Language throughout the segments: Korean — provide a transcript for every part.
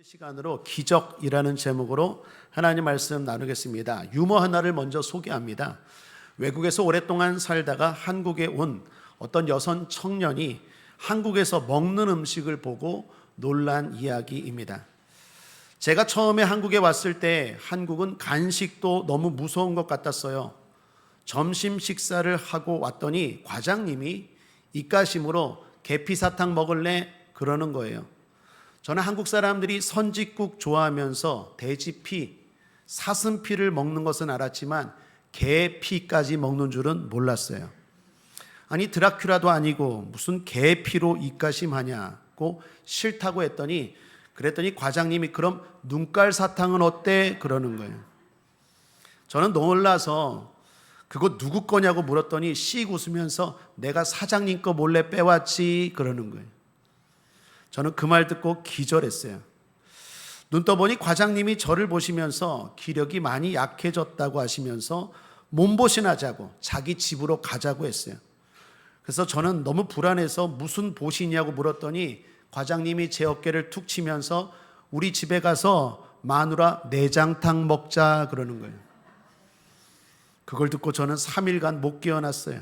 시간으로 기적이라는 제목으로 하나님 말씀 나누겠습니다. 유머 하나를 먼저 소개합니다. 외국에서 오랫동안 살다가 한국에 온 어떤 여성 청년이 한국에서 먹는 음식을 보고 놀란 이야기입니다. 제가 처음에 한국에 왔을 때 한국은 간식도 너무 무서운 것 같았어요. 점심 식사를 하고 왔더니 과장님이 입가심으로 계피사탕 먹을래? 그러는 거예요. 저는 한국 사람들이 선짓국 좋아하면서 돼지피, 사슴피를 먹는 것은 알았지만 개피까지 먹는 줄은 몰랐어요. 아니 드라큘라도 아니고 무슨 개피로 입가심하냐고 싫다고 그랬더니 과장님이 그럼 눈깔 사탕은 어때? 그러는 거예요. 저는 놀라서 그거 누구 거냐고 물었더니 씩 웃으면서 내가 사장님 거 몰래 빼왔지 그러는 거예요. 저는 그 말 듣고 기절했어요. 눈 떠보니 과장님이 저를 보시면서 기력이 많이 약해졌다고 하시면서 몸보신하자고 자기 집으로 가자고 했어요. 그래서 저는 너무 불안해서 무슨 보신이냐고 물었더니 과장님이 제 어깨를 툭 치면서 우리 집에 가서 마누라 내장탕 먹자 그러는 거예요. 그걸 듣고 저는 3일간 못 깨어났어요.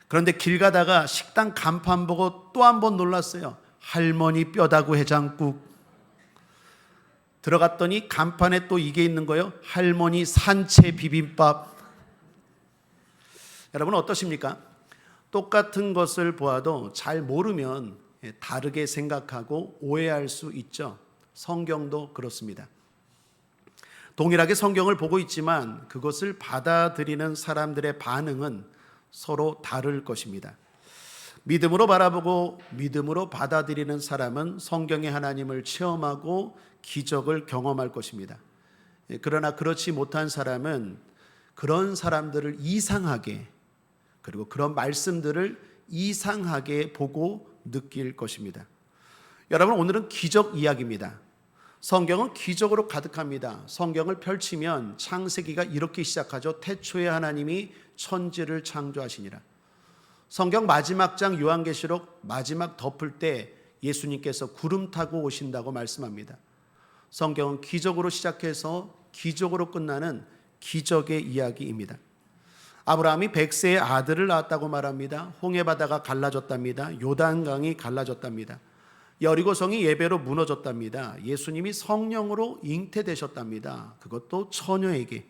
그런데 길 가다가 식당 간판 보고 또 한 번 놀랐어요. 할머니 뼈다구 해장국. 들어갔더니 간판에 또 이게 있는 거예요. 할머니 산채 비빔밥. 여러분 어떠십니까? 똑같은 것을 보아도 잘 모르면 다르게 생각하고 오해할 수 있죠. 성경도 그렇습니다. 동일하게 성경을 보고 있지만 그것을 받아들이는 사람들의 반응은 서로 다를 것입니다. 믿음으로 바라보고 믿음으로 받아들이는 사람은 성경의 하나님을 체험하고 기적을 경험할 것입니다. 그러나 그렇지 못한 사람은 그런 사람들을 이상하게 그리고 그런 말씀들을 이상하게 보고 느낄 것입니다. 여러분 오늘은 기적 이야기입니다. 성경은 기적으로 가득합니다. 성경을 펼치면 창세기가 이렇게 시작하죠. 태초에 하나님이 천지를 창조하시니라. 성경 마지막 장 요한계시록 마지막 덮을 때 예수님께서 구름 타고 오신다고 말씀합니다. 성경은 기적으로 시작해서 기적으로 끝나는 기적의 이야기입니다. 아브라함이 100세의 아들을 낳았다고 말합니다. 홍해바다가 갈라졌답니다. 요단강이 갈라졌답니다. 여리고성이 예배로 무너졌답니다. 예수님이 성령으로 잉태되셨답니다. 그것도 처녀에게.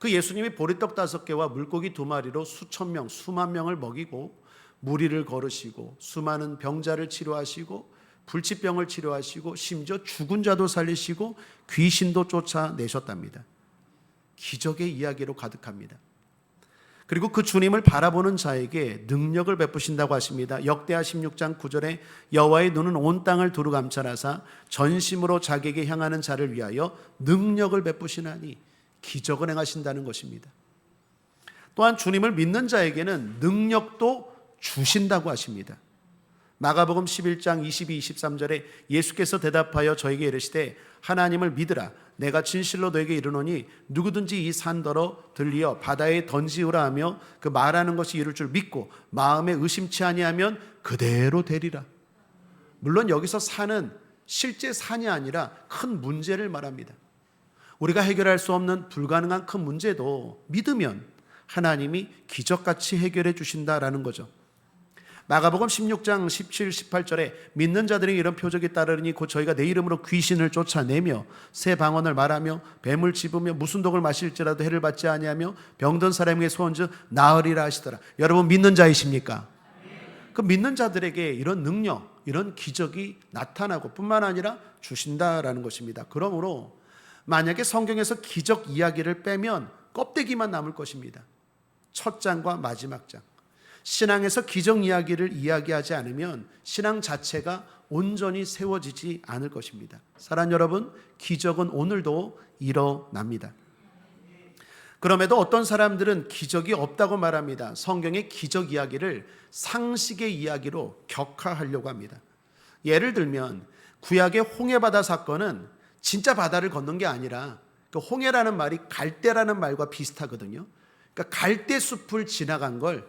그 예수님이 보리떡 5개와 물고기 2마리로 수천 명, 수만 명을 먹이고 무리를 걸으시고 수많은 병자를 치료하시고 불치병을 치료하시고 심지어 죽은 자도 살리시고 귀신도 쫓아내셨답니다. 기적의 이야기로 가득합니다. 그리고 그 주님을 바라보는 자에게 능력을 베푸신다고 하십니다. 역대하 16장 9절에 여호와의 눈은 온 땅을 두루 감찰하사 전심으로 자기에게 향하는 자를 위하여 능력을 베푸시나니 기적을 행하신다는 것입니다. 또한 주님을 믿는 자에게는 능력도 주신다고 하십니다. 마가복음 11장 22, 23절에 예수께서 대답하여 저에게 이르시되 하나님을 믿으라. 내가 진실로 너에게 이르노니 누구든지 이 산더러 들리어 바다에 던지우라 하며 그 말하는 것이 이룰 줄 믿고 마음에 의심치 아니하면 그대로 되리라. 물론 여기서 산은 실제 산이 아니라 큰 문제를 말합니다. 우리가 해결할 수 없는 불가능한 큰 문제도 믿으면 하나님이 기적같이 해결해 주신다라는 거죠. 마가복음 16장 17, 18절에 믿는 자들이 이런 표적이 따르니 곧 저희가 내 이름으로 귀신을 쫓아내며 새 방언을 말하며 뱀을 집으며 무슨 독을 마실지라도 해를 받지 아니하며 병든 사람에게 소원즉 나으리라 하시더라. 여러분 믿는 자이십니까? 그 믿는 자들에게 이런 능력, 이런 기적이 나타나고 뿐만 아니라 주신다라는 것입니다. 그러므로 만약에 성경에서 기적 이야기를 빼면 껍데기만 남을 것입니다. 첫 장과 마지막 장. 신앙에서 기적 이야기를 이야기하지 않으면 신앙 자체가 온전히 세워지지 않을 것입니다. 사랑하는 여러분, 기적은 오늘도 일어납니다. 그럼에도 어떤 사람들은 기적이 없다고 말합니다. 성경의 기적 이야기를 상식의 이야기로 격화하려고 합니다. 예를 들면 구약의 홍해바다 사건은 진짜 바다를 건넌 게 아니라 그 홍해라는 말이 갈대라는 말과 비슷하거든요. 그러니까 갈대 숲을 지나간 걸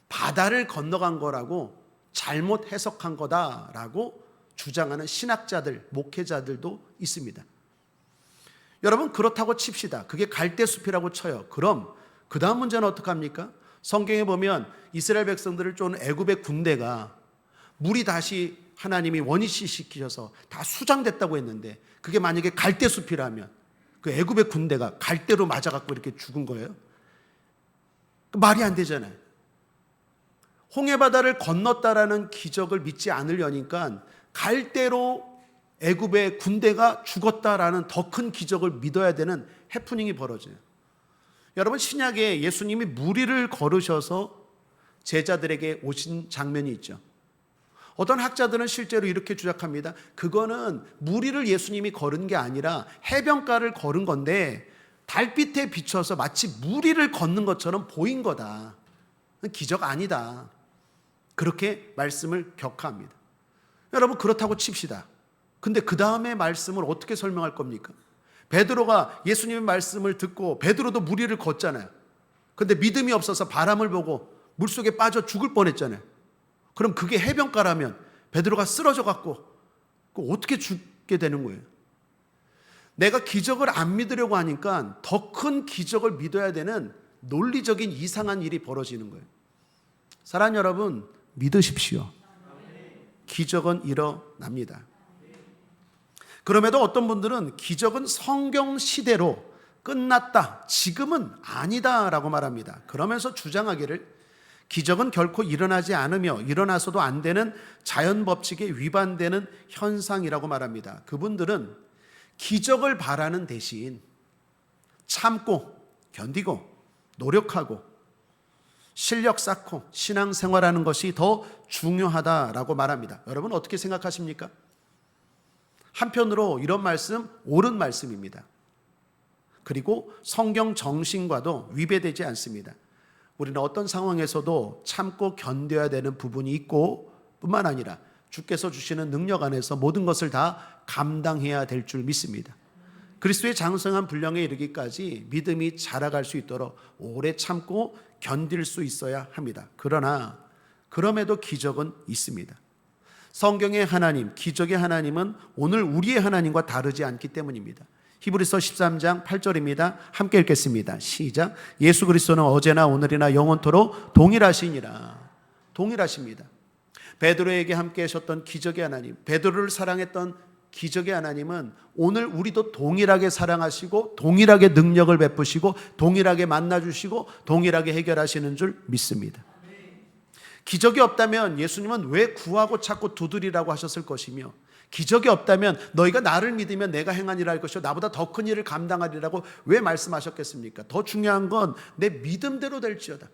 바다를 건너간 거라고 잘못 해석한 거다라고 주장하는 신학자들, 목회자들도 있습니다. 여러분, 그렇다고 칩시다. 그게 갈대숲이라고 쳐요. 그럼 그 다음 문제는 어떡합니까? 성경에 보면 이스라엘 백성들을 쫓은 애굽의 군대가 물이 다시 하나님이 원위시키셔서 다 수장됐다고 했는데, 그게 만약에 갈대숲이라면 그 애굽의 군대가 갈대로 맞아갖고 이렇게 죽은 거예요? 말이 안 되잖아요. 홍해바다를 건넜다라는 기적을 믿지 않으려니까 갈대로 애굽의 군대가 죽었다라는 더 큰 기적을 믿어야 되는 해프닝이 벌어져요. 여러분, 신약에 예수님이 무리를 걸으셔서 제자들에게 오신 장면이 있죠. 어떤 학자들은 실제로 이렇게 주장합니다. 그거는 무리를 예수님이 걸은 게 아니라 해변가를 걸은 건데 달빛에 비춰서 마치 무리를 걷는 것처럼 보인 거다. 기적 아니다. 그렇게 말씀을 격하합니다. 여러분, 그렇다고 칩시다. 근데 그 다음에 말씀을 어떻게 설명할 겁니까? 베드로가 예수님의 말씀을 듣고 베드로도 무리를 걷잖아요. 근데 믿음이 없어서 바람을 보고 물속에 빠져 죽을 뻔했잖아요. 그럼 그게 해변가라면 베드로가 쓰러져 갖고 어떻게 죽게 되는 거예요? 내가 기적을 안 믿으려고 하니까 더 큰 기적을 믿어야 되는 논리적인 이상한 일이 벌어지는 거예요. 사랑하는 여러분, 믿으십시오. 기적은 일어납니다. 그럼에도 어떤 분들은 기적은 성경 시대로 끝났다, 지금은 아니다라고 말합니다. 그러면서 주장하기를 기적은 결코 일어나지 않으며 일어나서도 안 되는 자연 법칙에 위반되는 현상이라고 말합니다. 그분들은 기적을 바라는 대신 참고 견디고 노력하고 실력 쌓고 신앙생활하는 것이 더 중요하다라고 말합니다. 여러분, 어떻게 생각하십니까? 한편으로 이런 말씀 옳은 말씀입니다. 그리고 성경 정신과도 위배되지 않습니다. 우리는 어떤 상황에서도 참고 견뎌야 되는 부분이 있고, 뿐만 아니라 주께서 주시는 능력 안에서 모든 것을 다 감당해야 될 줄 믿습니다. 그리스도의 장성한 분량에 이르기까지 믿음이 자라갈 수 있도록 오래 참고 견딜 수 있어야 합니다. 그러나 그럼에도 기적은 있습니다. 성경의 하나님, 기적의 하나님은 오늘 우리의 하나님과 다르지 않기 때문입니다. 히브리서 13장 8절입니다. 함께 읽겠습니다. 시작. 예수 그리스도는 어제나 오늘이나 영원토록 동일하시니라. 동일하십니다. 베드로에게 함께 하셨던 기적의 하나님, 베드로를 사랑했던 기적의 하나님은 오늘 우리도 동일하게 사랑하시고 동일하게 능력을 베푸시고 동일하게 만나주시고 동일하게 해결하시는 줄 믿습니다. 기적이 없다면 예수님은 왜 구하고 찾고 두드리라고 하셨을 것이며, 기적이 없다면 너희가 나를 믿으면 내가 행한 일을 할 것이요 나보다 더 큰 일을 감당하리라고 왜 말씀하셨겠습니까? 더 중요한 건 내 믿음대로 될지어다.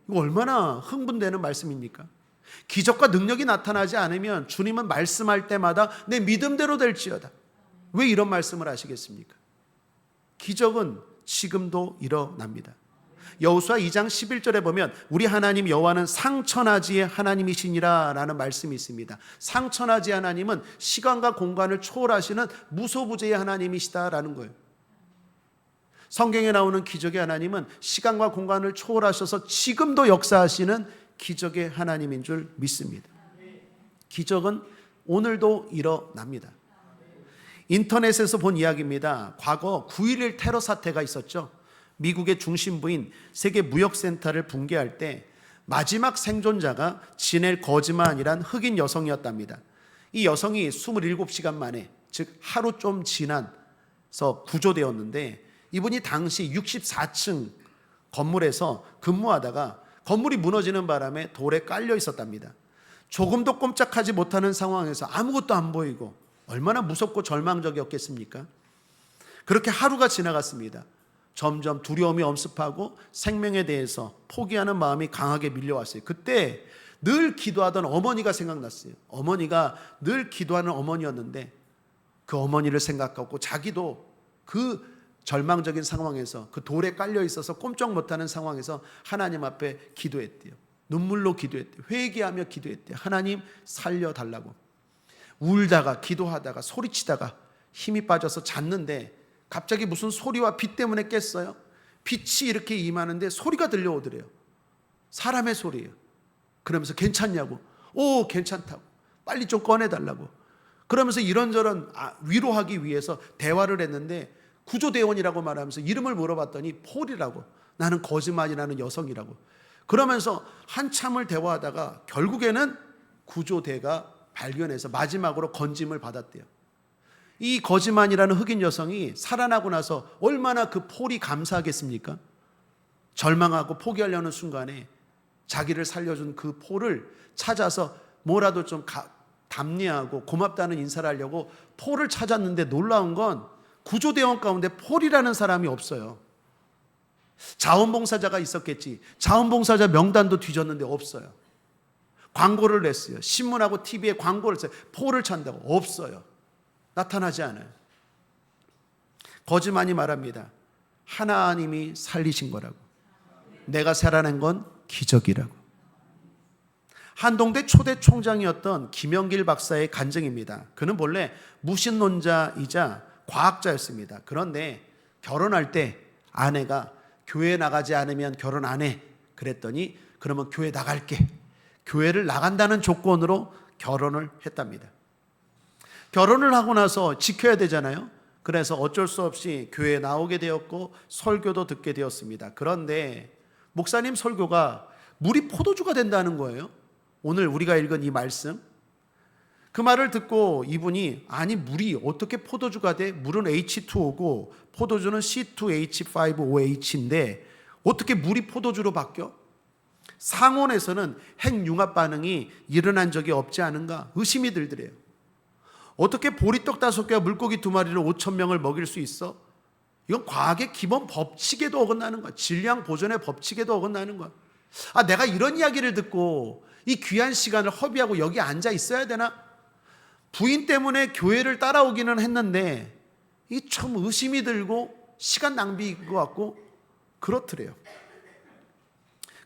이거 얼마나 흥분되는 말씀입니까? 기적과 능력이 나타나지 않으면 주님은 말씀할 때마다 내 믿음대로 될지어다. 왜 이런 말씀을 하시겠습니까? 기적은 지금도 일어납니다. 여호수아 2장 11절에 보면 우리 하나님 여호와는 상천하지의 하나님이시니라 라는 말씀이 있습니다. 상천하지 하나님은 시간과 공간을 초월하시는 무소부재의 하나님이시다라는 거예요. 성경에 나오는 기적의 하나님은 시간과 공간을 초월하셔서 지금도 역사하시는 기적의 하나님인 줄 믿습니다. 기적은 오늘도 일어납니다. 인터넷에서 본 이야기입니다. 과거 9.11 테러 사태가 있었죠. 미국의 중심부인 세계 무역센터를 붕괴할 때 마지막 생존자가 지넬 거즈만이란 흑인 여성이었답니다. 이 여성이 27시간 만에, 즉 하루 좀 지나서 구조되었는데, 이분이 당시 64층 건물에서 근무하다가 건물이 무너지는 바람에 돌에 깔려 있었답니다. 조금도 꼼짝하지 못하는 상황에서 아무것도 안 보이고 얼마나 무섭고 절망적이었겠습니까? 그렇게 하루가 지나갔습니다. 점점 두려움이 엄습하고 생명에 대해서 포기하는 마음이 강하게 밀려왔어요. 그때 늘 기도하던 어머니가 생각났어요. 어머니가 늘 기도하는 어머니였는데 그 어머니를 생각하고 자기도 그 절망적인 상황에서 그 돌에 깔려 있어서 꼼짝 못하는 상황에서 하나님 앞에 기도했대요. 눈물로 기도했대요. 회개하며 기도했대요. 하나님 살려달라고. 울다가 기도하다가 소리치다가 힘이 빠져서 잤는데 갑자기 무슨 소리와 빛 때문에 깼어요. 빛이 이렇게 임하는데 소리가 들려오더래요. 사람의 소리예요. 그러면서 괜찮냐고. 오, 괜찮다고. 빨리 좀 꺼내달라고. 그러면서 이런저런 위로하기 위해서 대화를 했는데 구조대원이라고 말하면서 이름을 물어봤더니 폴이라고, 나는 거짓말이라는 여성이라고. 그러면서 한참을 대화하다가 결국에는 구조대가 발견해서 마지막으로 건짐을 받았대요. 이 거짓말이라는 흑인 여성이 살아나고 나서 얼마나 그 폴이 감사하겠습니까? 절망하고 포기하려는 순간에 자기를 살려준 그 폴을 찾아서 뭐라도 좀 답례하고 고맙다는 인사를 하려고 폴을 찾았는데 놀라운 건 구조대원 가운데 폴이라는 사람이 없어요. 자원봉사자가 있었겠지. 자원봉사자 명단도 뒤졌는데 없어요. 광고를 냈어요. 신문하고 TV에 광고를 했어요. 폴을 찾는다고 없어요. 나타나지 않아요. 거짓말이 말합니다. 하나님이 살리신 거라고. 내가 살아낸 건 기적이라고. 한동대 초대 총장이었던 김영길 박사의 간증입니다. 그는 본래 무신론자이자 과학자였습니다. 그런데 결혼할 때 아내가 교회 나가지 않으면 결혼 안 해. 그랬더니 그러면 교회 나갈게. 교회를 나간다는 조건으로 결혼을 했답니다. 결혼을 하고 나서 지켜야 되잖아요. 그래서 어쩔 수 없이 교회에 나오게 되었고 설교도 듣게 되었습니다. 그런데 목사님 설교가 물이 포도주가 된다는 거예요. 오늘 우리가 읽은 이 말씀, 그 말을 듣고 이분이 아니 물이 어떻게 포도주가 돼? 물은 H2O고 포도주는 C2H5OH인데 어떻게 물이 포도주로 바뀌어? 상온에서는 핵융합 반응이 일어난 적이 없지 않은가 의심이 들더래요. 어떻게 보리떡 5개와 물고기 2마리를 5,000명을 먹일 수 있어? 이건 과학의 기본 법칙에도 어긋나는 거야. 질량 보존의 법칙에도 어긋나는 거야. 내가 이런 이야기를 듣고 이 귀한 시간을 허비하고 여기 앉아 있어야 되나? 부인 때문에 교회를 따라오기는 했는데 이 참 의심이 들고 시간 낭비인 것 같고 그렇더래요.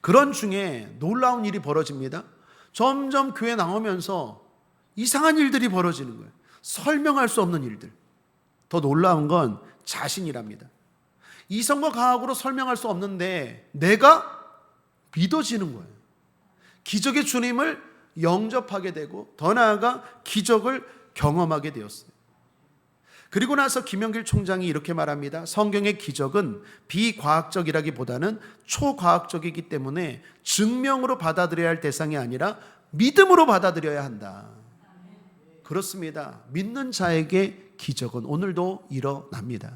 그런 중에 놀라운 일이 벌어집니다. 점점 교회 나오면서 이상한 일들이 벌어지는 거예요. 설명할 수 없는 일들. 더 놀라운 건 자신이랍니다. 이성과 과학으로 설명할 수 없는데 내가 믿어지는 거예요. 기적의 주님을 영접하게 되고 더 나아가 기적을 경험하게 되었어요. 그리고 나서 김영길 총장이 이렇게 말합니다. 성경의 기적은 비과학적이라기보다는 초과학적이기 때문에 증명으로 받아들여야 할 대상이 아니라 믿음으로 받아들여야 한다. 그렇습니다. 믿는 자에게 기적은 오늘도 일어납니다.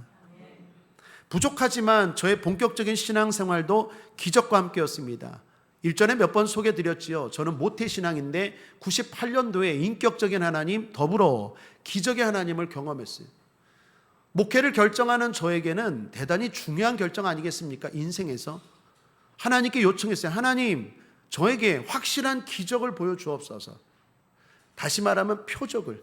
부족하지만 저의 본격적인 신앙생활도 기적과 함께였습니다. 일전에 몇 번 소개드렸지요. 저는 모태신앙인데 98년도에 인격적인 하나님 더불어 기적의 하나님을 경험했어요. 목회를 결정하는 저에게는 대단히 중요한 결정 아니겠습니까? 인생에서 하나님께 요청했어요. 하나님, 저에게 확실한 기적을 보여주옵소서. 다시 말하면 표적을.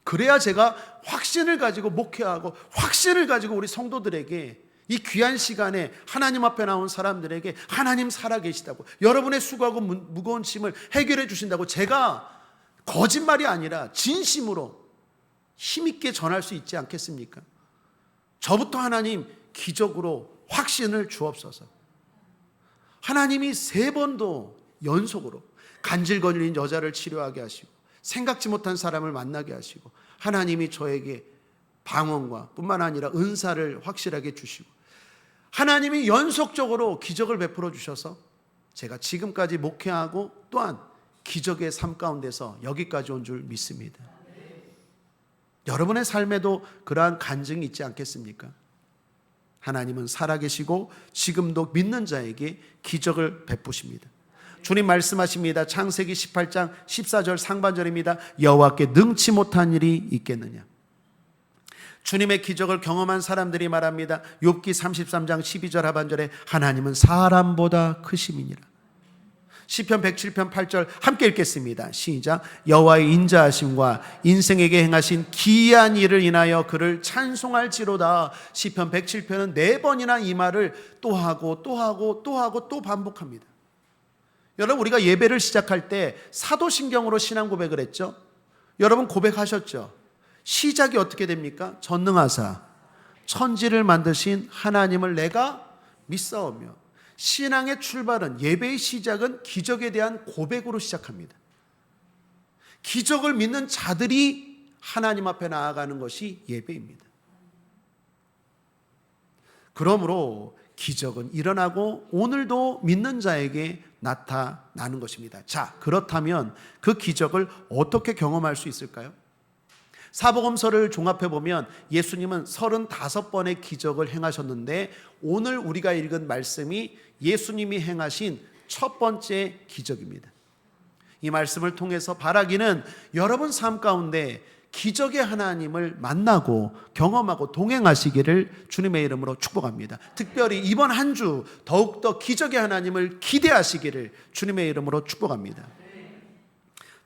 그래야 제가 확신을 가지고 목회하고 확신을 가지고 우리 성도들에게 이 귀한 시간에 하나님 앞에 나온 사람들에게 하나님 살아계시다고, 여러분의 수고하고 무거운 짐을 해결해 주신다고 제가 거짓말이 아니라 진심으로 힘있게 전할 수 있지 않겠습니까? 저부터 하나님 기적으로 확신을 주옵소서. 하나님이 3번도 연속으로 간질 걸린 여자를 치료하게 하시고 생각지 못한 사람을 만나게 하시고 하나님이 저에게 방언과 뿐만 아니라 은사를 확실하게 주시고 하나님이 연속적으로 기적을 베풀어 주셔서 제가 지금까지 목회하고 또한 기적의 삶 가운데서 여기까지 온 줄 믿습니다. 여러분의 삶에도 그러한 간증이 있지 않겠습니까? 하나님은 살아계시고 지금도 믿는 자에게 기적을 베푸십니다. 주님 말씀하십니다. 창세기 18장 14절 상반절입니다. 여호와께 능치 못한 일이 있겠느냐. 주님의 기적을 경험한 사람들이 말합니다. 욥기 33장 12절 하반절에 하나님은 사람보다 크심이니라. 시편 107편 8절 함께 읽겠습니다. 시작. 여호와의 인자하심과 인생에게 행하신 기이한 일을 인하여 그를 찬송할지로다. 시편 107편은 4번이나 이 말을 또 하고 또 하고 또 하고 또 반복합니다. 여러분, 우리가 예배를 시작할 때 사도신경으로 신앙 고백을 했죠. 여러분 고백하셨죠. 시작이 어떻게 됩니까? 전능하사 천지를 만드신 하나님을 내가 믿사오며. 신앙의 출발은, 예배의 시작은 기적에 대한 고백으로 시작합니다. 기적을 믿는 자들이 하나님 앞에 나아가는 것이 예배입니다. 그러므로 기적은 일어나고 오늘도 믿는 자에게 나타나는 것입니다. 자, 그렇다면 그 기적을 어떻게 경험할 수 있을까요? 사복음서를 종합해 보면 예수님은 35번의 기적을 행하셨는데 오늘 우리가 읽은 말씀이 예수님이 행하신 첫 번째 기적입니다. 이 말씀을 통해서 바라기는 여러분 삶 가운데 기적의 하나님을 만나고 경험하고 동행하시기를 주님의 이름으로 축복합니다. 특별히 이번 한 주 더욱더 기적의 하나님을 기대하시기를 주님의 이름으로 축복합니다.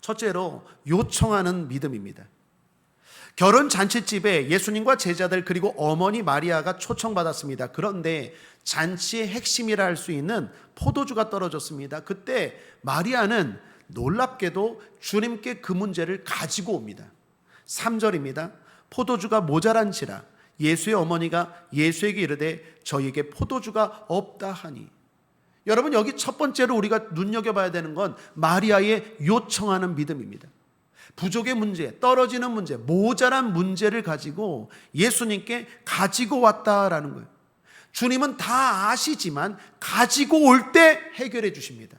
첫째로 요청하는 믿음입니다. 결혼 잔치집에 예수님과 제자들 그리고 어머니 마리아가 초청받았습니다. 그런데 잔치의 핵심이라 할 수 있는 포도주가 떨어졌습니다. 그때 마리아는 놀랍게도 주님께 그 문제를 가지고 옵니다. 3절입니다. 포도주가 모자란지라 예수의 어머니가 예수에게 이르되 저희에게 포도주가 없다 하니. 여러분, 여기 첫 번째로 우리가 눈여겨봐야 되는 건 마리아의 요청하는 믿음입니다. 부족의 문제, 떨어지는 문제, 모자란 문제를 가지고 예수님께 가지고 왔다라는 거예요. 주님은 다 아시지만 가지고 올 때 해결해 주십니다.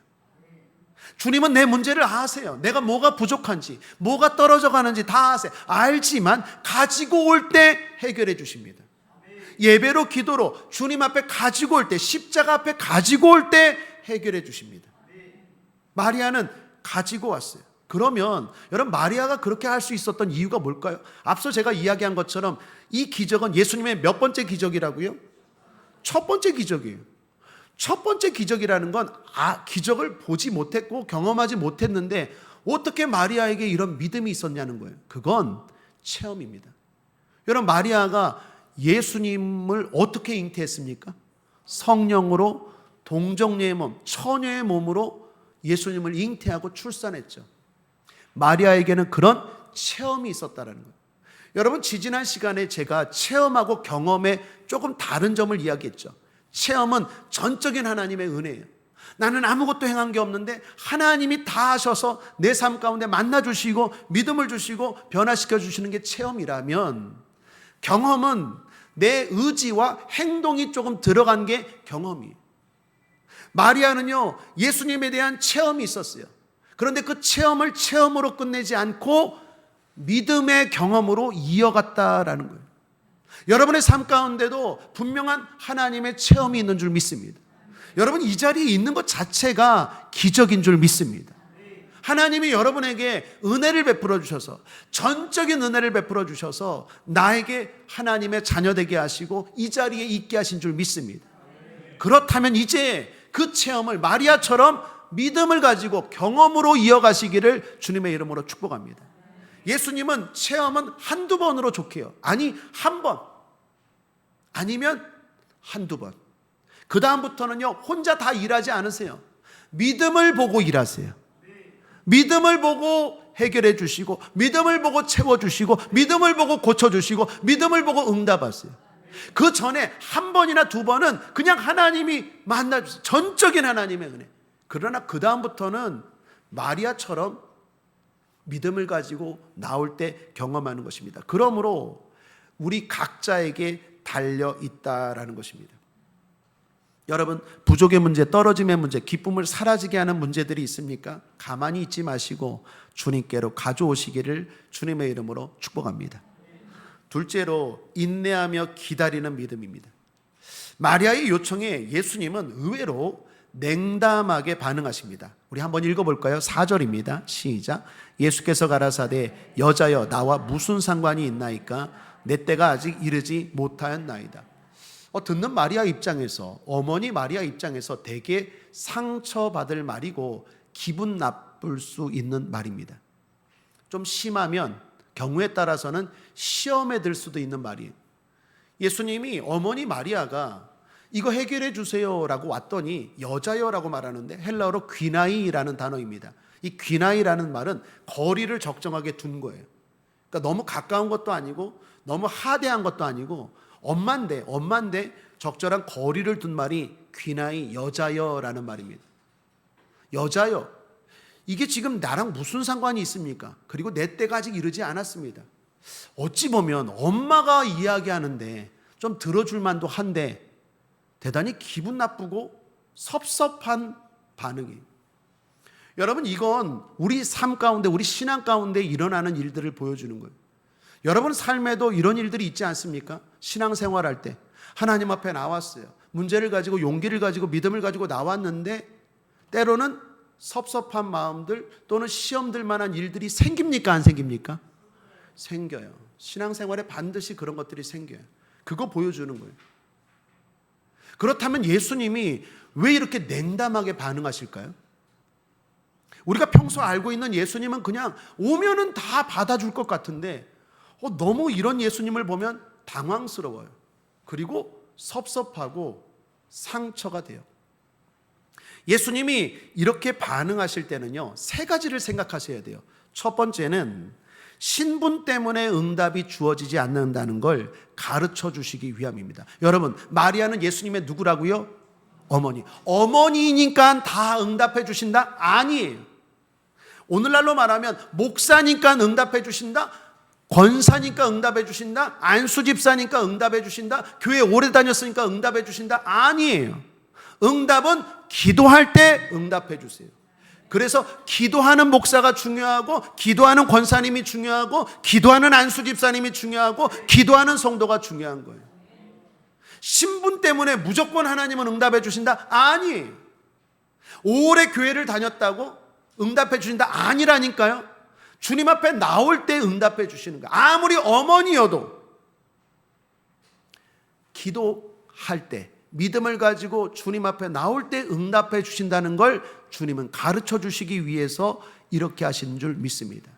주님은 내 문제를 아세요. 내가 뭐가 부족한지, 뭐가 떨어져 가는지 다 아세요. 알지만 가지고 올 때 해결해 주십니다. 예배로 기도로 주님 앞에 가지고 올 때, 십자가 앞에 가지고 올 때 해결해 주십니다. 마리아는 가지고 왔어요. 그러면 여러분, 마리아가 그렇게 할 수 있었던 이유가 뭘까요? 앞서 제가 이야기한 것처럼 이 기적은 예수님의 몇 번째 기적이라고요? 첫 번째 기적이에요. 첫 번째 기적이라는 건 기적을 보지 못했고 경험하지 못했는데 어떻게 마리아에게 이런 믿음이 있었냐는 거예요. 그건 체험입니다. 여러분, 마리아가 예수님을 어떻게 잉태했습니까? 성령으로 동정녀의 몸, 처녀의 몸으로 예수님을 잉태하고 출산했죠. 마리아에게는 그런 체험이 있었다는 거예요. 여러분, 지지난 시간에 제가 체험하고 경험의 조금 다른 점을 이야기했죠. 체험은 전적인 하나님의 은혜예요. 나는 아무것도 행한 게 없는데 하나님이 다 하셔서 내 삶 가운데 만나주시고 믿음을 주시고 변화시켜 주시는 게 체험이라면, 경험은 내 의지와 행동이 조금 들어간 게 경험이에요. 마리아는요, 예수님에 대한 체험이 있었어요. 그런데 그 체험을 체험으로 끝내지 않고 믿음의 경험으로 이어갔다라는 거예요. 여러분의 삶 가운데도 분명한 하나님의 체험이 있는 줄 믿습니다. 여러분, 이 자리에 있는 것 자체가 기적인 줄 믿습니다. 하나님이 여러분에게 은혜를 베풀어 주셔서, 전적인 은혜를 베풀어 주셔서 나에게 하나님의 자녀 되게 하시고 이 자리에 있게 하신 줄 믿습니다. 그렇다면 이제 그 체험을 마리아처럼 믿음을 가지고 경험으로 이어가시기를 주님의 이름으로 축복합니다. 예수님은 체험은 한두 번으로 좋게요. 아니, 한 번, 아니면 한두 번. 그 다음부터는요, 혼자 다 일하지 않으세요. 믿음을 보고 일하세요. 믿음을 보고 해결해 주시고, 믿음을 보고 채워주시고, 믿음을 보고 고쳐주시고, 믿음을 보고 응답하세요. 그 전에 한 번이나 두 번은 그냥 하나님이 만나주세요. 전적인 하나님의 은혜. 그러나 그 다음부터는 마리아처럼 믿음을 가지고 나올 때 경험하는 것입니다. 그러므로 우리 각자에게 달려 있다라는 것입니다. 여러분, 부족의 문제, 떨어짐의 문제, 기쁨을 사라지게 하는 문제들이 있습니까? 가만히 있지 마시고 주님께로 가져오시기를 주님의 이름으로 축복합니다. 둘째로, 인내하며 기다리는 믿음입니다. 마리아의 요청에 예수님은 의외로 냉담하게 반응하십니다. 우리 한번 읽어볼까요? 4절입니다. 시작. 예수께서 가라사대 여자여 나와 무슨 상관이 있나이까? 내 때가 아직 이르지 못하였나이다. 듣는 마리아 입장에서, 어머니 마리아 입장에서 되게 상처받을 말이고 기분 나쁠 수 있는 말입니다. 좀 심하면 경우에 따라서는 시험에 들 수도 있는 말이에요. 예수님이 어머니 마리아가 이거 해결해 주세요 라고 왔더니 여자여라고 말하는데 헬라어로 귀나이라는 단어입니다. 이 귀나이라는 말은 거리를 적정하게 둔 거예요. 그러니까 너무 가까운 것도 아니고 너무 하대한 것도 아니고 엄만데 적절한 거리를 둔 말이 귀나이, 여자여라는 말입니다. 여자여, 이게 지금 나랑 무슨 상관이 있습니까? 그리고 내 때가 아직 이르지 않았습니다. 어찌 보면 엄마가 이야기하는데 좀 들어줄 만도 한데 대단히 기분 나쁘고 섭섭한 반응이에요. 여러분, 이건 우리 삶 가운데, 우리 신앙 가운데 일어나는 일들을 보여주는 거예요. 여러분 삶에도 이런 일들이 있지 않습니까? 신앙생활할 때 하나님 앞에 나왔어요. 문제를 가지고, 용기를 가지고, 믿음을 가지고 나왔는데 때로는 섭섭한 마음들 또는 시험들 만한 일들이 생깁니까? 안 생깁니까? 생겨요. 신앙생활에 반드시 그런 것들이 생겨요. 그거 보여주는 거예요. 그렇다면 예수님이 왜 이렇게 냉담하게 반응하실까요? 우리가 평소 알고 있는 예수님은 그냥 오면은 다 받아줄 것 같은데 너무 이런 예수님을 보면 당황스러워요. 그리고 섭섭하고 상처가 돼요. 예수님이 이렇게 반응하실 때는요, 세 가지를 생각하셔야 돼요. 첫 번째는 신분 때문에 응답이 주어지지 않는다는 걸 가르쳐 주시기 위함입니다. 여러분, 마리아는 예수님의 누구라고요? 어머니. 어머니니까 다 응답해 주신다? 아니에요. 오늘날로 말하면 목사니까 응답해 주신다? 권사니까 응답해 주신다? 안수집사니까 응답해 주신다? 교회 오래 다녔으니까 응답해 주신다? 아니에요. 응답은 기도할 때 응답해 주세요. 그래서 기도하는 목사가 중요하고, 기도하는 권사님이 중요하고, 기도하는 안수집사님이 중요하고, 기도하는 성도가 중요한 거예요. 신분 때문에 무조건 하나님은 응답해 주신다? 아니에요. 오래 교회를 다녔다고 응답해 주신다? 아니라니까요. 주님 앞에 나올 때 응답해 주시는 거예요. 아무리 어머니여도 기도할 때, 믿음을 가지고 주님 앞에 나올 때 응답해 주신다는 걸 주님은 가르쳐 주시기 위해서 이렇게 하시는 줄 믿습니다.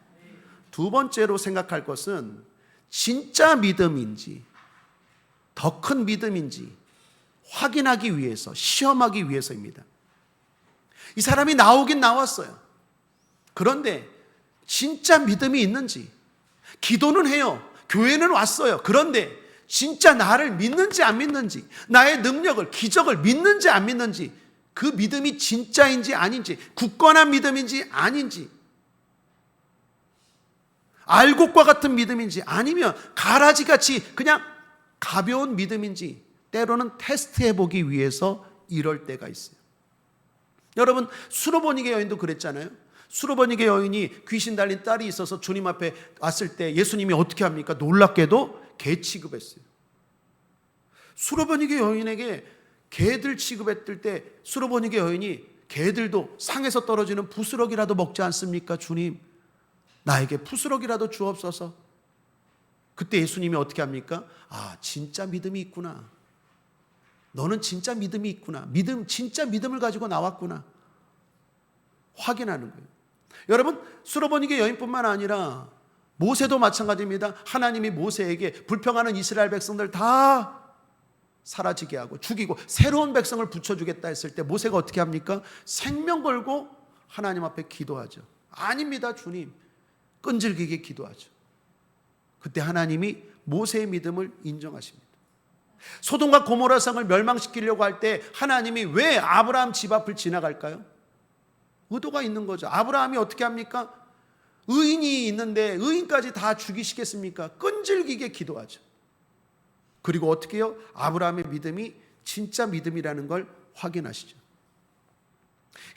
두 번째로 생각할 것은 진짜 믿음인지 더 큰 믿음인지 확인하기 위해서, 시험하기 위해서입니다. 이 사람이 나오긴 나왔어요. 그런데 진짜 믿음이 있는지, 기도는 해요. 교회는 왔어요. 그런데 진짜 나를 믿는지 안 믿는지, 나의 능력을, 기적을 믿는지 안 믿는지, 그 믿음이 진짜인지 아닌지, 굳건한 믿음인지 아닌지, 알곡과 같은 믿음인지 아니면 가라지같이 그냥 가벼운 믿음인지 때로는 테스트해보기 위해서 이럴 때가 있어요. 여러분, 수로보니게 여인도 그랬잖아요. 수로보니게 여인이 귀신 달린 딸이 있어서 주님 앞에 왔을 때 예수님이 어떻게 합니까? 놀랍게도 개 취급했어요. 수로보니게 여인에게 개들 취급했을 때 수로보니게 여인이 개들도 상에서 떨어지는 부스러기라도 먹지 않습니까? 주님, 나에게 부스러기라도 주옵소서. 그때 예수님이 어떻게 합니까? 아, 진짜 믿음이 있구나. 너는 진짜 믿음이 있구나. 진짜 믿음을 가지고 나왔구나. 확인하는 거예요. 여러분, 수로보니게 여인뿐만 아니라 모세도 마찬가지입니다. 하나님이 모세에게 불평하는 이스라엘 백성들 다 사라지게 하고 죽이고 새로운 백성을 붙여주겠다 했을 때 모세가 어떻게 합니까? 생명 걸고 하나님 앞에 기도하죠. 아닙니다, 주님. 끈질기게 기도하죠. 그때 하나님이 모세의 믿음을 인정하십니다. 소돔과 고모라 성을 멸망시키려고 할 때 하나님이 왜 아브라함 집 앞을 지나갈까요? 의도가 있는 거죠. 아브라함이 어떻게 합니까? 의인이 있는데 의인까지 다 죽이시겠습니까? 끈질기게 기도하죠. 그리고 어떻게 해요? 아브라함의 믿음이 진짜 믿음이라는 걸 확인하시죠.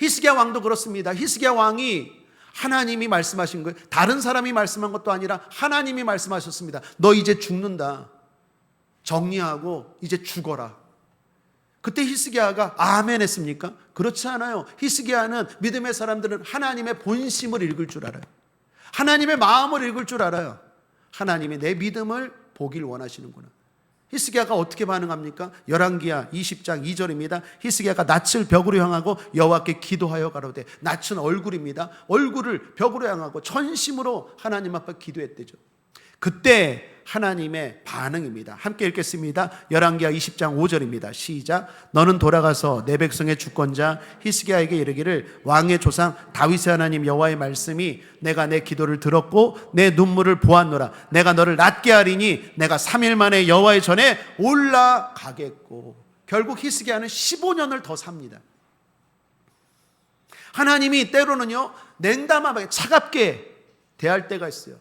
히스기야 왕도 그렇습니다. 히스기야 왕이 하나님이 말씀하신 거예요. 다른 사람이 말씀한 것도 아니라 하나님이 말씀하셨습니다. 너 이제 죽는다. 정리하고 이제 죽어라. 그때 히스기야가 아멘 했습니까? 그렇지 않아요. 히스기야는 믿음의 사람들은 하나님의 본심을 읽을 줄 알아요. 하나님의 마음을 읽을 줄 알아요. 하나님이 내 믿음을 보길 원하시는구나. 히스기야가 어떻게 반응합니까? 열왕기하 20장 2절입니다. 히스기야가 낯을 벽으로 향하고 여호와께 기도하여 가로되, 낯은 얼굴입니다. 얼굴을 벽으로 향하고 전심으로 하나님 앞에 기도했대죠. 그때 하나님의 반응입니다. 함께 읽겠습니다. 열왕기하 20장 5절입니다. 시작. 너는 돌아가서 내 백성의 주권자 히스기야에게 이르기를, 왕의 조상 다윗의 하나님 여호와의 말씀이 내가 내 기도를 들었고 내 눈물을 보았노라. 내가 너를 낫게 하리니 내가 3일 만에 여호와의 전에 올라가겠고. 결국 히스기야는 15년을 더 삽니다. 하나님이 때로는요 냉담하게 차갑게 대할 때가 있어요.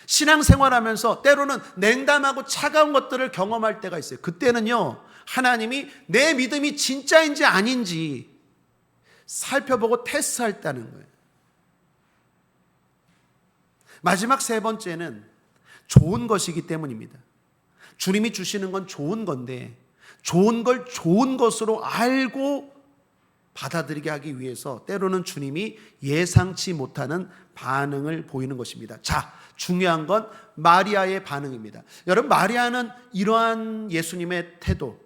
신앙생활하면서 때로는 냉담하고 차가운 것들을 경험할 때가 있어요. 그때는요, 하나님이 내 믿음이 진짜인지 아닌지 살펴보고 테스트할 때는 거예요. 마지막 세 번째는 좋은 것이기 때문입니다. 주님이 주시는 건 좋은 건데 좋은 걸 좋은 것으로 알고 받아들이게 하기 위해서 때로는 주님이 예상치 못하는 반응을 보이는 것입니다. 자, 중요한 건 마리아의 반응입니다. 여러분, 마리아는 이러한 예수님의 태도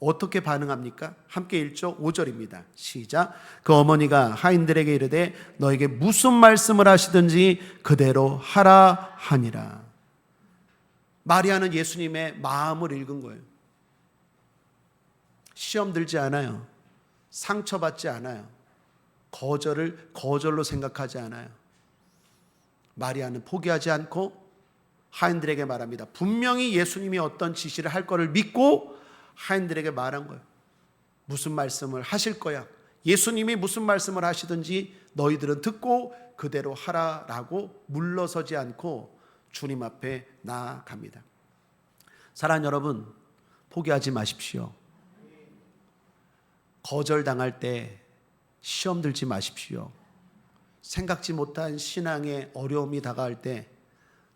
어떻게 반응합니까? 함께 1절 5절입니다. 시작. 그 어머니가 하인들에게 이르되 너에게 무슨 말씀을 하시든지 그대로 하라 하니라. 마리아는 예수님의 마음을 읽은 거예요. 시험 들지 않아요. 상처받지 않아요. 거절을 거절로 생각하지 않아요. 마리아는 포기하지 않고 하인들에게 말합니다. 분명히 예수님이 어떤 지시를 할 거를 믿고 하인들에게 말한 거예요. 무슨 말씀을 하실 거야. 예수님이 무슨 말씀을 하시든지 너희들은 듣고 그대로 하라라고 물러서지 않고 주님 앞에 나아갑니다. 사랑하는 여러분, 포기하지 마십시오. 거절당할 때 시험 들지 마십시오. 생각지 못한 신앙의 어려움이 다가올 때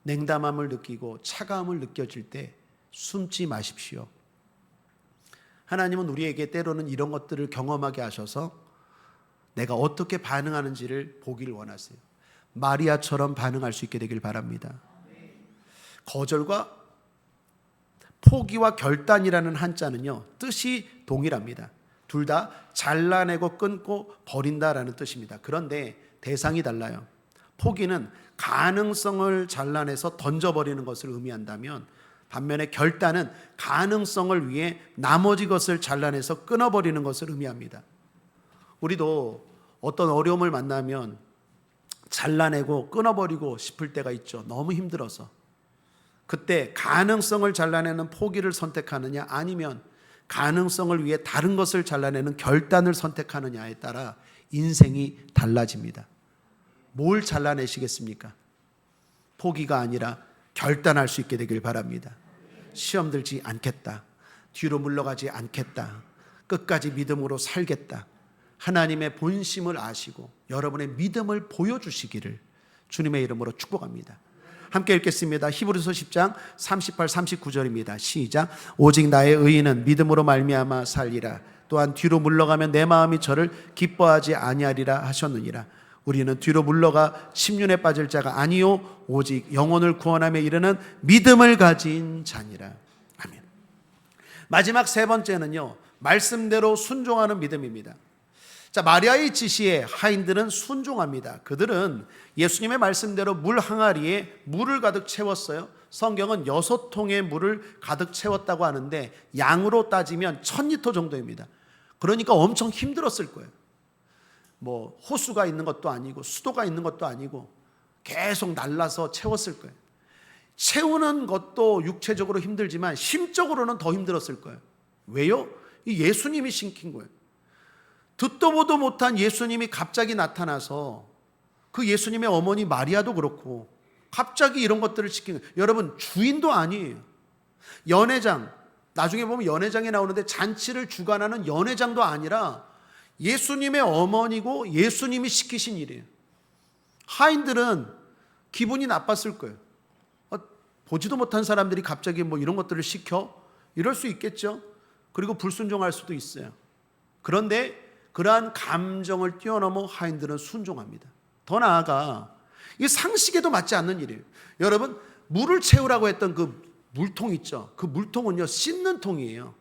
냉담함을 느끼고 차가움을 느껴질 때 숨지 마십시오. 하나님은 우리에게 때로는 이런 것들을 경험하게 하셔서 내가 어떻게 반응하는지를 보길 원하세요. 마리아처럼 반응할 수 있게 되길 바랍니다. 거절과 포기와 결단이라는 한자는요, 뜻이 동일합니다. 둘 다 잘라내고 끊고 버린다라는 뜻입니다. 그런데 대상이 달라요. 포기는 가능성을 잘라내서 던져버리는 것을 의미한다면 반면에 결단은 가능성을 위해 나머지 것을 잘라내서 끊어버리는 것을 의미합니다. 우리도 어떤 어려움을 만나면 잘라내고 끊어버리고 싶을 때가 있죠. 너무 힘들어서. 그때 가능성을 잘라내는 포기를 선택하느냐 아니면 가능성을 위해 다른 것을 잘라내는 결단을 선택하느냐에 따라 인생이 달라집니다. 뭘 잘라내시겠습니까? 포기가 아니라 결단할 수 있게 되길 바랍니다. 시험 들지 않겠다. 뒤로 물러가지 않겠다. 끝까지 믿음으로 살겠다. 하나님의 본심을 아시고 여러분의 믿음을 보여주시기를 주님의 이름으로 축복합니다. 함께 읽겠습니다. 히브리서 10장 38, 39절입니다. 시작. 오직 나의 의인은 믿음으로 말미암아 살리라. 또한 뒤로 물러가면 내 마음이 저를 기뻐하지 아니하리라 하셨느니라. 우리는 뒤로 물러가 침륜에 빠질 자가 아니요 오직 영혼을 구원하며 이르는 믿음을 가진 자니라. 아멘. 마지막 세 번째는요, 말씀대로 순종하는 믿음입니다. 자, 마리아의 지시에 하인들은 순종합니다. 그들은 예수님의 말씀대로 물 항아리에 물을 가득 채웠어요. 성경은 6통의 물을 가득 채웠다고 하는데 양으로 따지면 1000리터 정도입니다. 그러니까 엄청 힘들었을 거예요. 뭐 호수가 있는 것도 아니고 수도가 있는 것도 아니고 계속 날라서 채웠을 거예요. 채우는 것도 육체적으로 힘들지만 심적으로는 더 힘들었을 거예요. 왜요? 이 예수님이 시킨 거예요. 듣도 보도 못한 예수님이 갑자기 나타나서 그 예수님의 어머니 마리아도 그렇고 갑자기 이런 것들을 시키는 거예요. 여러분, 주인도 아니에요. 연회장, 나중에 보면 연회장에 나오는데 잔치를 주관하는 연회장도 아니라 예수님의 어머니고 예수님이 시키신 일이에요. 하인들은 기분이 나빴을 거예요. 보지도 못한 사람들이 갑자기 뭐 이런 것들을 시켜? 이럴 수 있겠죠. 그리고 불순종할 수도 있어요. 그런데 그러한 감정을 뛰어넘어 하인들은 순종합니다. 더 나아가 이 상식에도 맞지 않는 일이에요. 여러분, 물을 채우라고 했던 그 물통 있죠. 그 물통은요, 씻는 통이에요.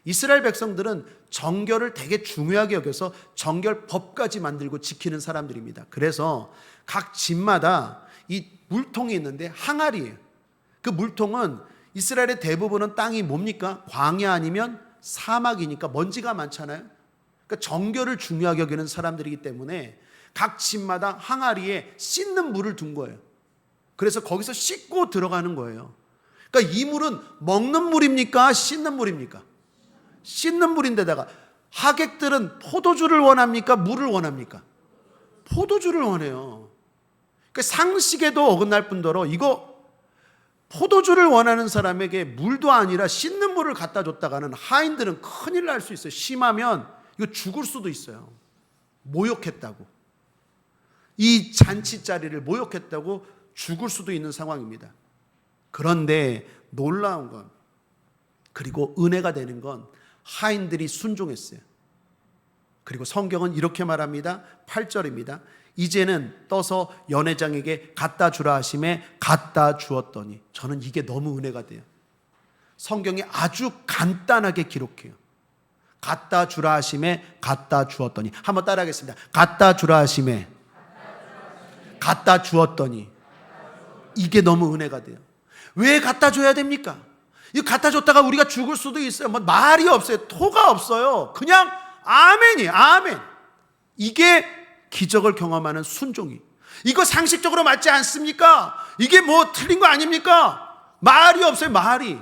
이스라엘 백성들은 정결을 되게 중요하게 여겨서 정결법까지 만들고 지키는 사람들입니다. 그래서 각 집마다 이 물통이 있는데 항아리예요. 그 물통은 이스라엘의 대부분은 땅이 뭡니까? 광야 아니면 사막이니까 먼지가 많잖아요. 그러니까 정결을 중요하게 여기는 사람들이기 때문에 각 집마다 항아리에 씻는 물을 둔 거예요. 그래서 거기서 씻고 들어가는 거예요. 그러니까 이 물은 먹는 물입니까? 씻는 물입니까? 씻는 물인데다가 하객들은 포도주를 원합니까? 물을 원합니까? 포도주를 원해요. 그 상식에도 어긋날 뿐더러 이거 포도주를 원하는 사람에게 물도 아니라 씻는 물을 갖다 줬다가는 하인들은 큰일 날 수 있어요. 심하면 이거 죽을 수도 있어요. 모욕했다고. 이 잔치 자리를 모욕했다고 죽을 수도 있는 상황입니다. 그런데 놀라운 건, 그리고 은혜가 되는 건 하인들이 순종했어요. 그리고 성경은 이렇게 말합니다. 8절입니다. 이제는 떠서 연회장에게 갖다 주라 하심에 갖다 주었더니. 저는 이게 너무 은혜가 돼요. 성경이 아주 간단하게 기록해요. 갖다 주라 하심에 갖다 주었더니. 한번 따라하겠습니다. 갖다 주라 하심에 갖다 주었더니. 이게 너무 은혜가 돼요. 왜 갖다 줘야 됩니까? 이거 갖다 줬다가 우리가 죽을 수도 있어요. 뭐 말이 없어요. 토가 없어요. 그냥 아멘이 아멘. 이게 기적을 경험하는 순종이. 이거 상식적으로 맞지 않습니까? 이게 뭐 틀린 거 아닙니까? 말이 없어요. 말이.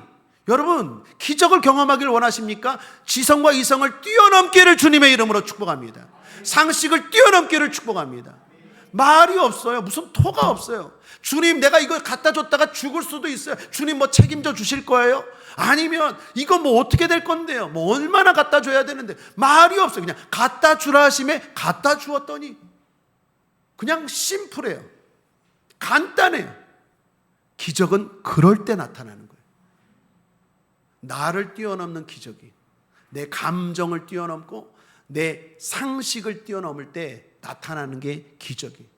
여러분, 기적을 경험하길 원하십니까? 지성과 이성을 뛰어넘기를 주님의 이름으로 축복합니다. 상식을 뛰어넘기를 축복합니다. 말이 없어요. 무슨 토가 없어요. 주님, 내가 이걸 갖다 줬다가 죽을 수도 있어요. 주님 뭐 책임져 주실 거예요? 아니면 이거 뭐 어떻게 될 건데요? 뭐 얼마나 갖다 줘야 되는데. 말이 없어요. 그냥 갖다 주라 하심에 갖다 주었더니. 그냥 심플해요. 간단해요. 기적은 그럴 때 나타나는 거예요. 나를 뛰어넘는 기적이, 내 감정을 뛰어넘고 내 상식을 뛰어넘을 때 나타나는 게 기적이에요.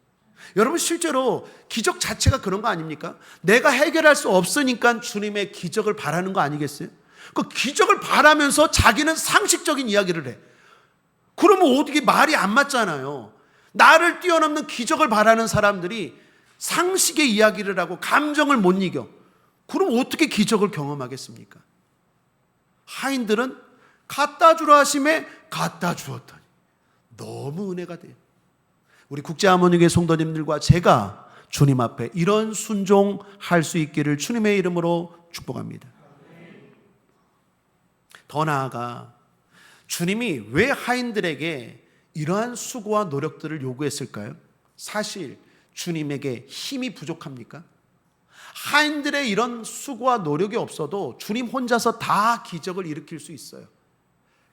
여러분, 실제로 기적 자체가 그런 거 아닙니까? 내가 해결할 수 없으니까 주님의 기적을 바라는 거 아니겠어요? 그 기적을 바라면서 자기는 상식적인 이야기를 해. 그러면 어떻게 말이 안 맞잖아요. 나를 뛰어넘는 기적을 바라는 사람들이 상식의 이야기를 하고 감정을 못 이겨. 그럼 어떻게 기적을 경험하겠습니까? 하인들은 갖다 주라 하심에 갖다 주었더니. 너무 은혜가 돼요. 우리 국제하모니교회 성도님들과 제가 주님 앞에 이런 순종할 수 있기를 주님의 이름으로 축복합니다. 더 나아가 주님이 왜 하인들에게 이러한 수고와 노력들을 요구했을까요? 사실 주님에게 힘이 부족합니까? 하인들의 이런 수고와 노력이 없어도 주님 혼자서 다 기적을 일으킬 수 있어요.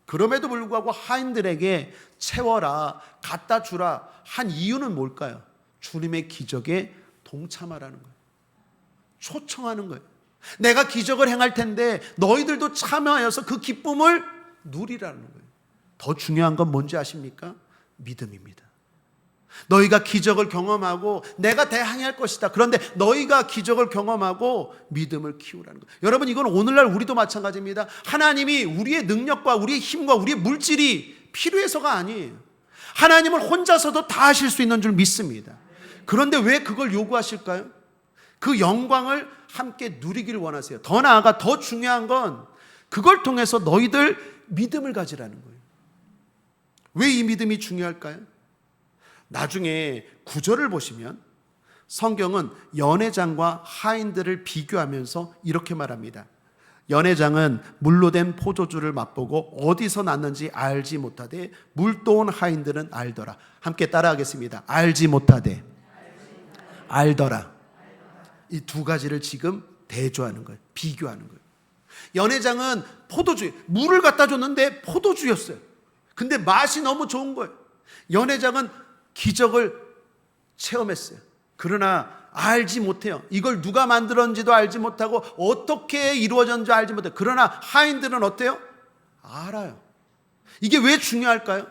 그럼에도 불구하고 하인들에게 채워라, 갖다 주라 한 이유는 뭘까요? 주님의 기적에 동참하라는 거예요. 초청하는 거예요. 내가 기적을 행할 텐데 너희들도 참여하여서 그 기쁨을 누리라는 거예요. 더 중요한 건 뭔지 아십니까? 믿음입니다. 너희가 기적을 경험하고 내가 대항할 것이다. 그런데 너희가 기적을 경험하고 믿음을 키우라는 거예요. 여러분, 이건 오늘날 우리도 마찬가지입니다. 하나님이 우리의 능력과 우리의 힘과 우리의 물질이 필요해서가 아니에요. 하나님은 혼자서도 다 하실 수 있는 줄 믿습니다. 그런데 왜 그걸 요구하실까요? 그 영광을 함께 누리기를 원하세요. 더 나아가 더 중요한 건 그걸 통해서 너희들 믿음을 가지라는 거예요. 왜 이 믿음이 중요할까요? 나중에 구절을 보시면 성경은 연회장과 하인들을 비교하면서 이렇게 말합니다. 연회장은 물로 된 포도주를 맛보고 어디서 났는지 알지 못하되 물도온 하인들은 알더라. 함께 따라하겠습니다. 알지 못하되 알더라. 이 두 가지를 지금 대조하는 거예요. 비교하는 거예요. 연회장은 포도주, 물을 갖다 줬는데 포도주였어요. 근데 맛이 너무 좋은 거예요. 연회장은 기적을 체험했어요. 그러나 알지 못해요. 이걸 누가 만들었는지도 알지 못하고 어떻게 이루어졌는지 알지 못해요. 그러나 하인들은 어때요? 알아요. 이게 왜 중요할까요?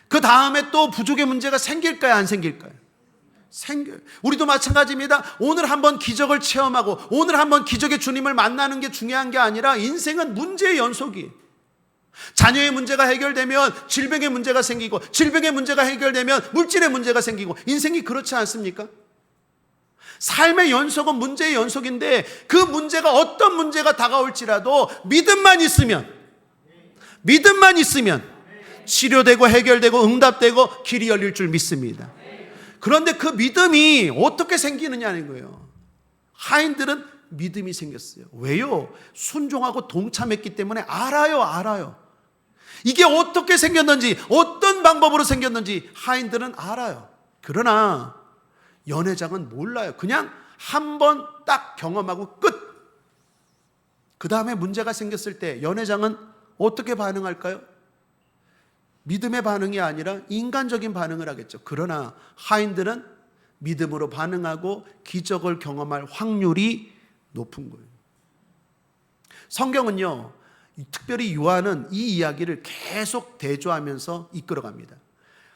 그 다음에 또 부족의 문제가 생길까요? 안 생길까요? 생겨요. 우리도 마찬가지입니다. 오늘 한번 기적을 체험하고 오늘 한번 기적의 주님을 만나는 게 중요한 게 아니라 인생은 문제의 연속이에요. 자녀의 문제가 해결되면 질병의 문제가 생기고 질병의 문제가 해결되면 물질의 문제가 생기고 인생이 그렇지 않습니까? 삶의 연속은 문제의 연속인데 그 문제가 어떤 문제가 다가올지라도 믿음만 있으면 치료되고 해결되고 응답되고 길이 열릴 줄 믿습니다. 그런데 그 믿음이 어떻게 생기느냐는 거예요. 하인들은 믿음이 생겼어요. 왜요? 순종하고 동참했기 때문에 알아요. 이게 어떻게 생겼는지 어떤 방법으로 생겼는지 하인들은 알아요. 그러나 연회장은 몰라요. 그냥 한 번 딱 경험하고 끝. 그 다음에 문제가 생겼을 때 연회장은 어떻게 반응할까요? 믿음의 반응이 아니라 인간적인 반응을 하겠죠. 그러나 하인들은 믿음으로 반응하고 기적을 경험할 확률이 높은 거예요. 성경은요, 특별히 요한은 이 이야기를 계속 대조하면서 이끌어갑니다.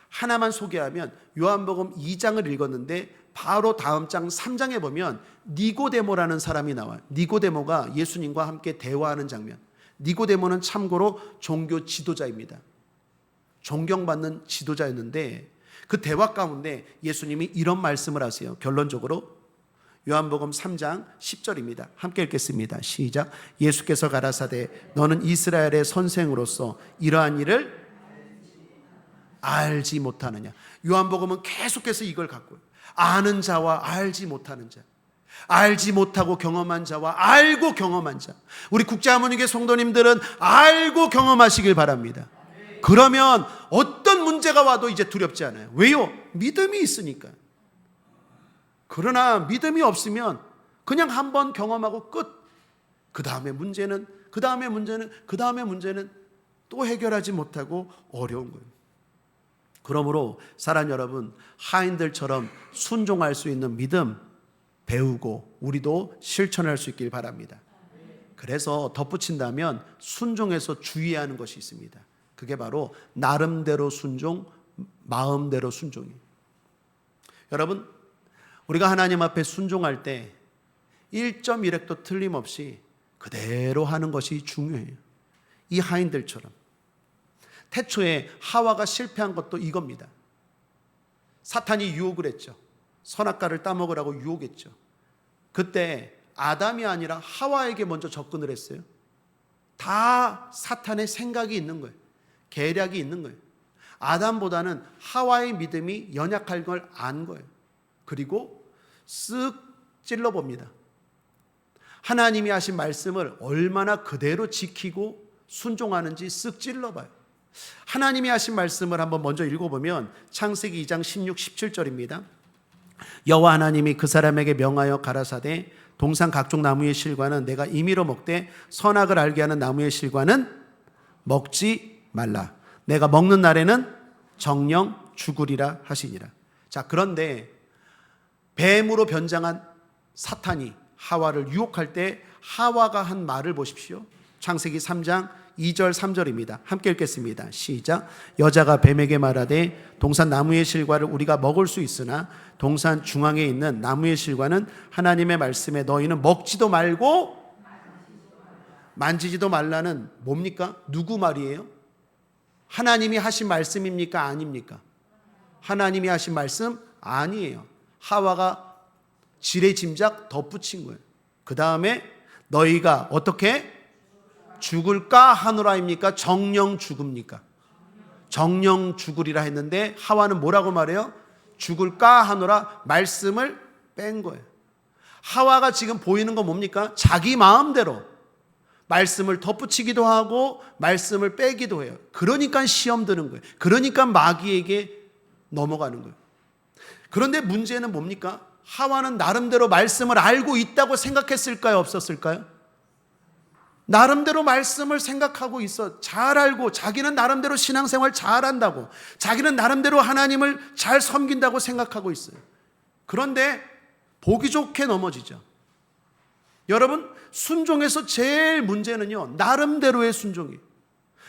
하나만 소개하면 요한복음 2장을 읽었는데 바로 다음 장 3장에 보면 니고데모라는 사람이 나와요. 니고데모가 예수님과 함께 대화하는 장면. 니고데모는 참고로 종교 지도자입니다. 존경받는 지도자였는데 그 대화 가운데 예수님이 이런 말씀을 하세요. 결론적으로 요한복음 3장 10절입니다. 함께 읽겠습니다. 시작. 예수께서 가라사대 너는 이스라엘의 선생으로서 이러한 일을 알지 못하느냐. 요한복음은 계속해서 이걸 갖고 아는 자와 알지 못하는 자, 알지 못하고 경험한 자와 알고 경험한 자. 우리 국제하모니교회 성도님들은 알고 경험하시길 바랍니다. 그러면 어떤 문제가 와도 이제 두렵지 않아요. 왜요? 믿음이 있으니까. 그러나 믿음이 없으면 그냥 한번 경험하고 끝. 그 다음에 문제는 또 해결하지 못하고 어려운 거예요. 그러므로 사랑 여러분, 하인들처럼 순종할 수 있는 믿음 배우고 우리도 실천할 수 있길 바랍니다. 그래서 덧붙인다면 순종에서 주의해야 하는 것이 있습니다. 그게 바로 나름대로 순종, 마음대로 순종이에요. 여러분, 우리가 하나님 앞에 순종할 때 1.1획도 틀림없이 그대로 하는 것이 중요해요. 이 하인들처럼. 태초에 하와가 실패한 것도 이겁니다. 사탄이 유혹을 했죠. 선악과를 따먹으라고 유혹했죠. 그때 아담이 아니라 하와에게 먼저 접근을 했어요. 다 사탄의 생각이 있는 거예요. 계략이 있는 거예요. 아담보다는 하와의 믿음이 연약할 걸 안 거예요. 그리고 쓱 찔러봅니다. 하나님이 하신 말씀을 얼마나 그대로 지키고 순종하는지 쓱 찔러봐요. 하나님이 하신 말씀을 한번 먼저 읽어보면 창세기 2장 16, 17절입니다. 여호와 하나님이 그 사람에게 명하여 가라사대 동산 각종 나무의 실과는 내가 임의로 먹되 선악을 알게 하는 나무의 실과는 먹지 말라. 내가 먹는 날에는 정령 죽으리라 하시니라. 자, 그런데 뱀으로 변장한 사탄이 하와를 유혹할 때 하와가 한 말을 보십시오. 창세기 3장 2절 3절입니다. 함께 읽겠습니다. 시작. 여자가 뱀에게 말하되 동산 나무의 실과를 우리가 먹을 수 있으나 동산 중앙에 있는 나무의 실과는 하나님의 말씀에 너희는 먹지도 말고 만지지도 말라는 뭡니까? 누구 말이에요? 하나님이 하신 말씀입니까? 아닙니까? 하나님이 하신 말씀 아니에요. 하와가 지레짐작 덧붙인 거예요. 그 다음에 너희가 어떻게 죽을까 하노라입니까? 정령 죽읍니까? 정령 죽으리라 했는데 하와는 뭐라고 말해요? 죽을까 하노라 말씀을 뺀 거예요. 하와가 지금 보이는 건 뭡니까? 자기 마음대로 말씀을 덧붙이기도 하고 말씀을 빼기도 해요. 그러니까 시험 드는 거예요. 그러니까 마귀에게 넘어가는 거예요. 그런데 문제는 뭡니까? 하와는 나름대로 말씀을 알고 있다고 생각했을까요? 없었을까요? 나름대로 말씀을 생각하고 있어. 잘 알고 자기는 나름대로 신앙생활 잘한다고, 자기는 나름대로 하나님을 잘 섬긴다고 생각하고 있어요. 그런데 보기 좋게 넘어지죠. 여러분, 순종에서 제일 문제는요, 나름대로의 순종이에요.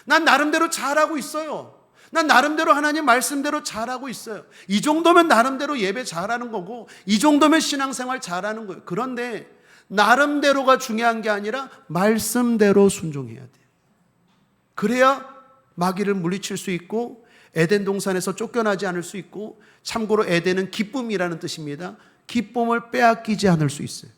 난 나름대로 잘하고 있어요. 난 나름대로 하나님 말씀대로 잘하고 있어요. 이 정도면 나름대로 예배 잘하는 거고, 이 정도면 신앙생활 잘하는 거예요. 그런데 나름대로가 중요한 게 아니라 말씀대로 순종해야 돼요. 그래야 마귀를 물리칠 수 있고 에덴 동산에서 쫓겨나지 않을 수 있고, 참고로 에덴은 기쁨이라는 뜻입니다. 기쁨을 빼앗기지 않을 수 있어요.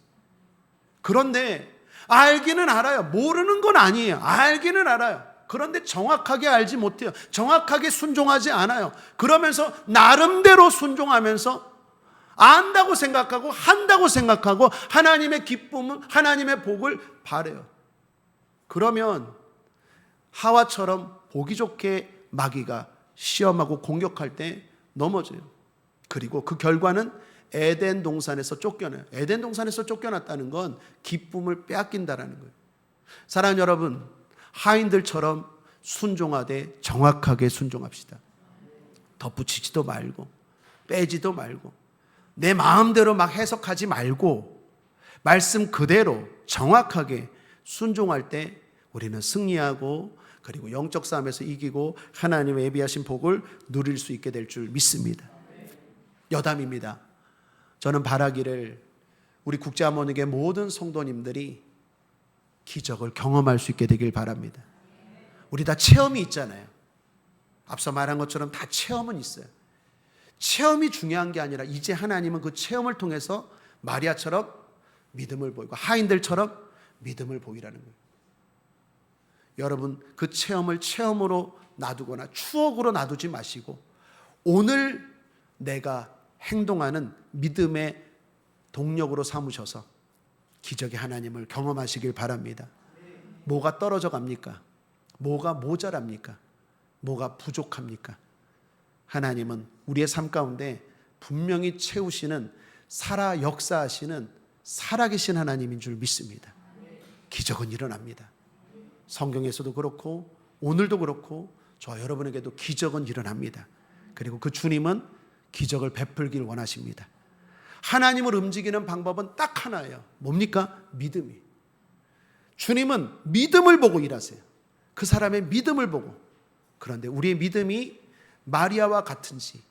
그런데 알기는 알아요. 모르는 건 아니에요. 알기는 알아요. 그런데 정확하게 알지 못해요. 정확하게 순종하지 않아요. 그러면서 나름대로 순종하면서 안다고 생각하고 한다고 생각하고 하나님의 기쁨은, 하나님의 복을 바래요. 그러면 하와처럼 보기 좋게 마귀가 시험하고 공격할 때 넘어져요. 그리고 그 결과는 에덴 동산에서 쫓겨나요. 에덴 동산에서 쫓겨났다는 건 기쁨을 빼앗긴다라는 거예요. 사랑하는 여러분, 하인들처럼 순종하되 정확하게 순종합시다. 덧붙이지도 말고 빼지도 말고 내 마음대로 막 해석하지 말고 말씀 그대로 정확하게 순종할 때 우리는 승리하고 그리고 영적 싸움에서 이기고 하나님의 예비하신 복을 누릴 수 있게 될 줄 믿습니다. 여담입니다. 저는 바라기를 우리 국제아모닉의 모든 성도님들이 기적을 경험할 수 있게 되길 바랍니다. 우리 다 체험이 있잖아요. 앞서 말한 것처럼 다 체험은 있어요. 체험이 중요한 게 아니라 이제 하나님은 그 체험을 통해서 마리아처럼 믿음을 보이고 하인들처럼 믿음을 보이라는 거예요. 여러분, 그 체험을 체험으로 놔두거나 추억으로 놔두지 마시고 오늘 내가 행동하는 믿음의 동력으로 삼으셔서 기적의 하나님을 경험하시길 바랍니다. 뭐가 떨어져 갑니까? 뭐가 모자랍니까? 뭐가 부족합니까? 하나님은 우리의 삶 가운데 분명히 채우시는 살아 역사하시는 살아계신 하나님인 줄 믿습니다. 기적은 일어납니다. 성경에서도 그렇고 오늘도 그렇고 저와 여러분에게도 기적은 일어납니다. 그리고 그 주님은 기적을 베풀길 원하십니다. 하나님을 움직이는 방법은 딱 하나예요. 뭡니까? 믿음이. 주님은 믿음을 보고 일하세요. 그 사람의 믿음을 보고. 그런데 우리의 믿음이 마리아와 같은지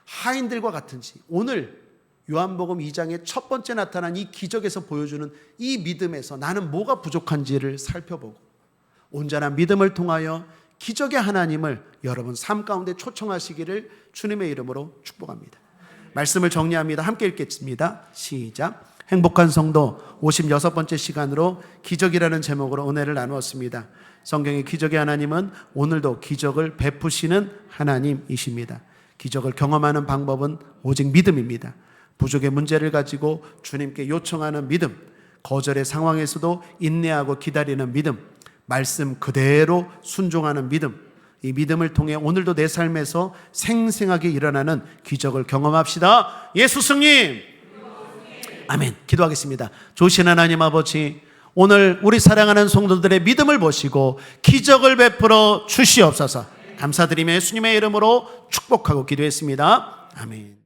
하인들과 같은지 오늘 요한복음 2장의 첫 번째 나타난 이 기적에서 보여주는 이 믿음에서 나는 뭐가 부족한지를 살펴보고 온전한 믿음을 통하여 기적의 하나님을 여러분 삶 가운데 초청하시기를 주님의 이름으로 축복합니다. 말씀을 정리합니다. 함께 읽겠습니다. 시작. 행복한 성도 56번째 시간으로 기적이라는 제목으로 은혜를 나누었습니다. 성경의 기적의 하나님은 오늘도 기적을 베푸시는 하나님이십니다. 기적을 경험하는 방법은 오직 믿음입니다. 부족의 문제를 가지고 주님께 요청하는 믿음, 거절의 상황에서도 인내하고 기다리는 믿음, 말씀 그대로 순종하는 믿음, 이 믿음을 통해 오늘도 내 삶에서 생생하게 일어나는 기적을 경험합시다. 예수 승리! 아멘. 기도하겠습니다. 좋으신 하나님 아버지, 오늘 우리 사랑하는 성도들의 믿음을 보시고 기적을 베풀어 주시옵소서. 감사드리며 예수님의 이름으로 축복하고 기도했습니다. 아멘.